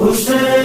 میں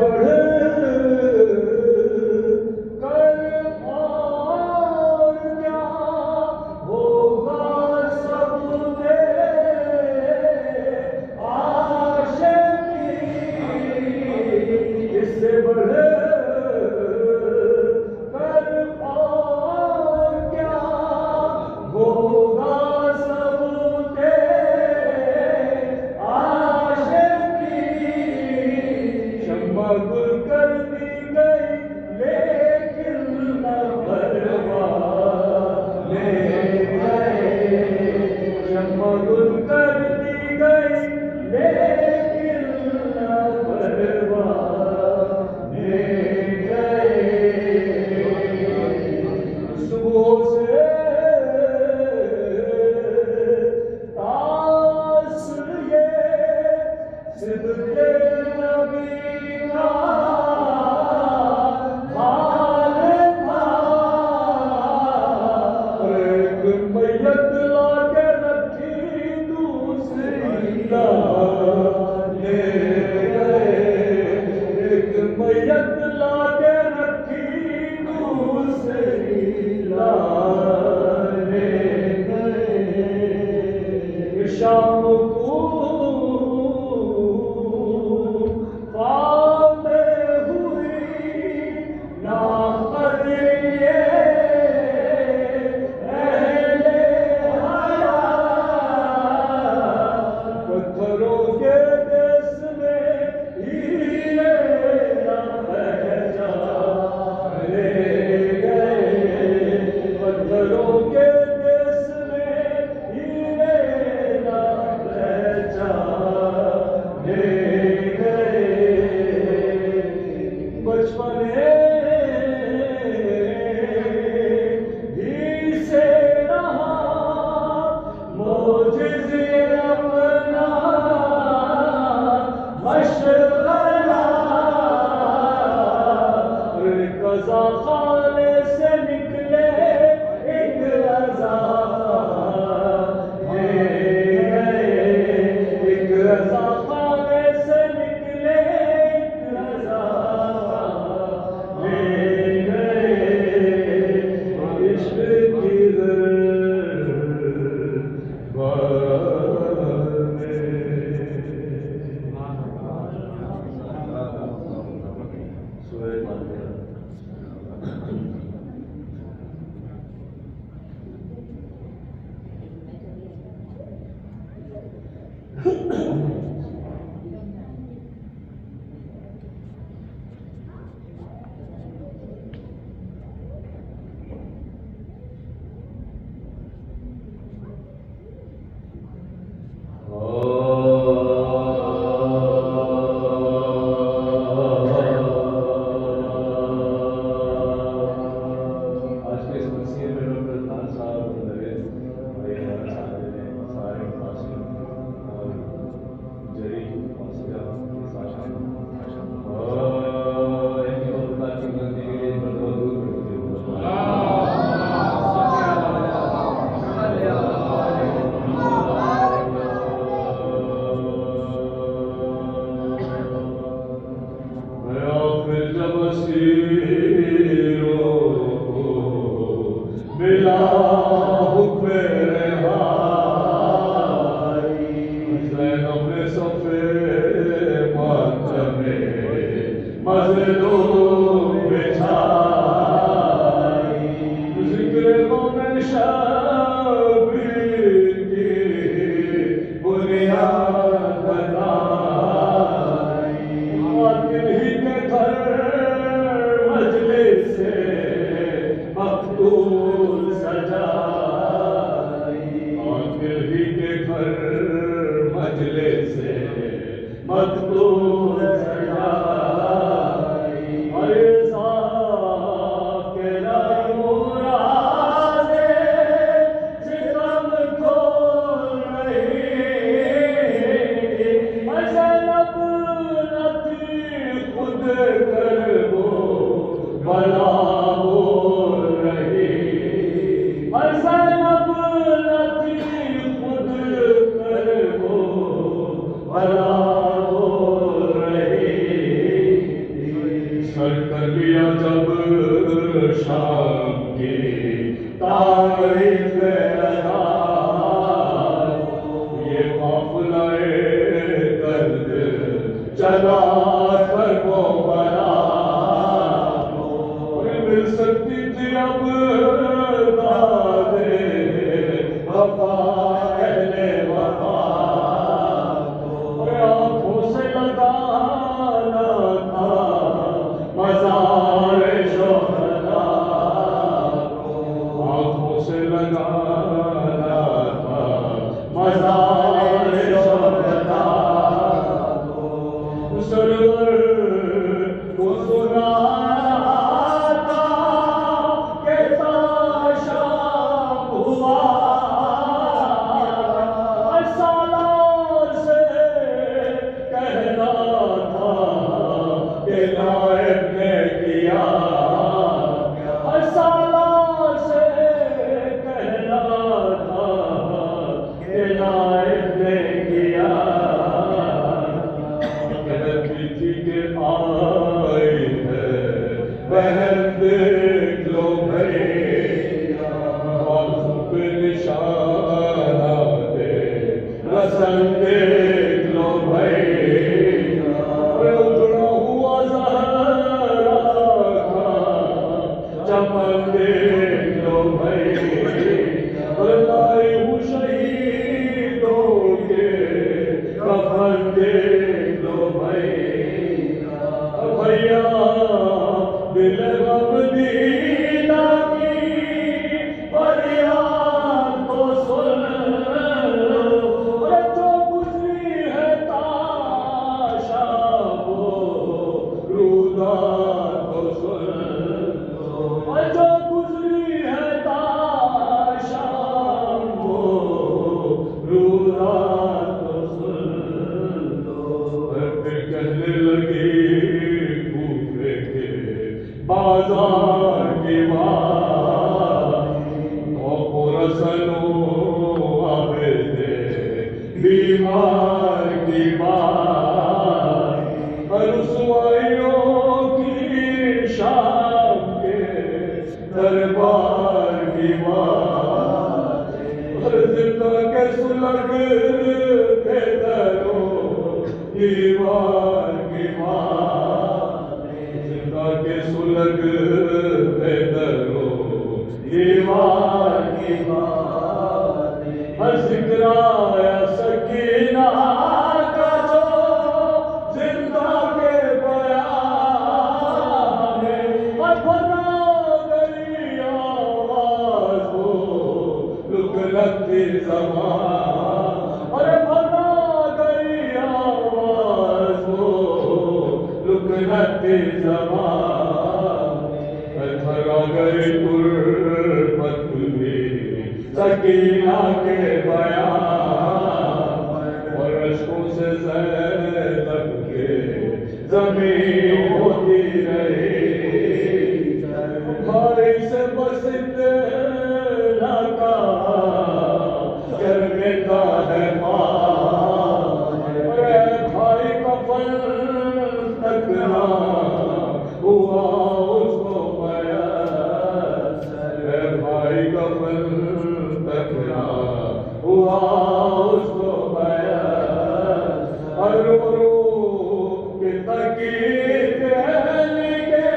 بڑھ کر اور کیا ہوگا سب عاشقی اس سے بڑھ کر اور کیا ہوگا سب شمع گل کر دی گئی لیکن نہ پرواہ لے گئے شمع گل کر دی گئی لیکن نہ پرواہ لے گئے صبح سے تاثر یہ صدق نبی کا حال تھا ایک میت لا کے رکھی دوسری لے گئے ایک میت لا کے رکھی دوسری لے گئے شام کو خانے سے نکلے ایک رضا لے گئے ایک رضا خانے سے نکلے ایک رضا لے گئے عشق کی سر کر لیا جب شام کی تاریخ رضا، یہ قافلہ درد چلا کر وہ بلا، مل سکتی تھی اب داد وفا اہل وفا، آنکھوں سے لگانا تھا مزار شہداء، آنکھوں سے لگانا تھا مزار شہداء، سرور کو سنایا تھا کہ تاشا ہوا، سالار سے کہنا تھا کہ نائب نے کیا، سالار سے کہنا تھا کہ نائب نے کیا، کہتی تھی کہ آئی ہے بہن دیکھ لو بھائی، بازو پہ نشانہ دے رسن دیکھ لو بھائی، اجڑا ہوا زہرا کا چمن دیکھ لو بھائی، لائی ہوں شہیدوں کے کفن دیکھ لو بھائی، بھیا دل غم دیدہ کی فریاد تو سن، جو گزری ہے تاشا وہ روداد تو سن، جو گزری ہے تاشا وہ روداد تو سن، پھر کہنے لگی کوفے کے بازار کی بات، رسنو عابد بیمار کی بات، رسوائیوں کی شام کے دربار کی بات، زندہ کے سلگتے درو دیوار کی بات، زندہ کے سلگتے درو دیوار کی بات، ذکر آیا سکینہ کا جو زندہ کے بیان میں، بھرا گئی آواز وہ رک لگتی زبان، بھرا گئی آواز وہ رک لگتی زبان، بھرا گئی تربت بھی سکینہ کے بیان، اور عشقوں سے زینب کے زمین ہوتی رہی، بھائی سے بس اتنا کہا شرمندہ ہے ماں، بھائی کفن تک نہ ہوا اس کو میسر، بھائی کفن تک نہ ہوا اس کو میسر، رو رو کے تکلیف دہلی کے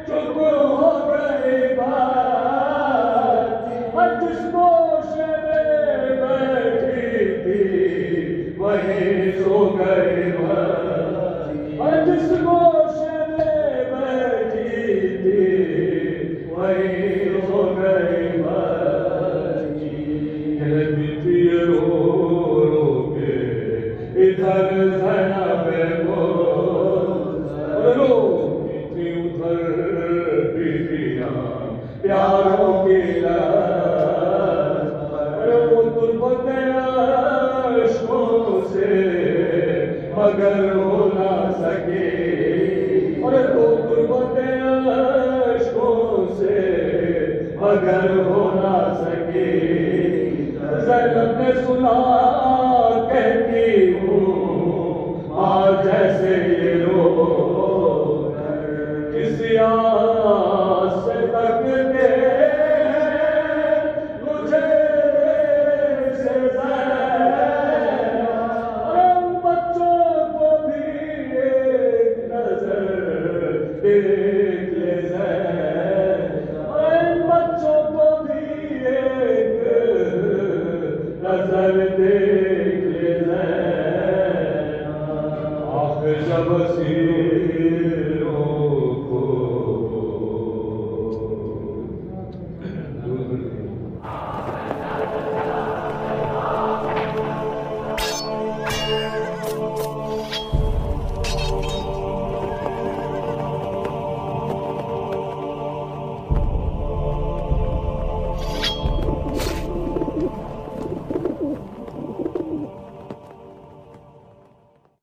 چپ ہو گئی بات، جس گوشے میں بیٹھی تھی وہیں سو گئی بات، جس گوشے میں بیٹھی تھی وہیں سو گئی بات، کہتی تھی رو رو کے ادھر زینب کو، روتی تھی ادھر بیویاں پیاروں کی لت، وہ تربت عشقوں سے مگر ہو نہ سکی، اور تو تربت عشقوں سے مگر ہو نہ سکی، زینب نے سنا کہتی ہوں آج جیسے یہ رو دیکھ لے زینا، ان بچوں کو بھی ایک نظر دیکھ لے زینا، آنکھ جب سی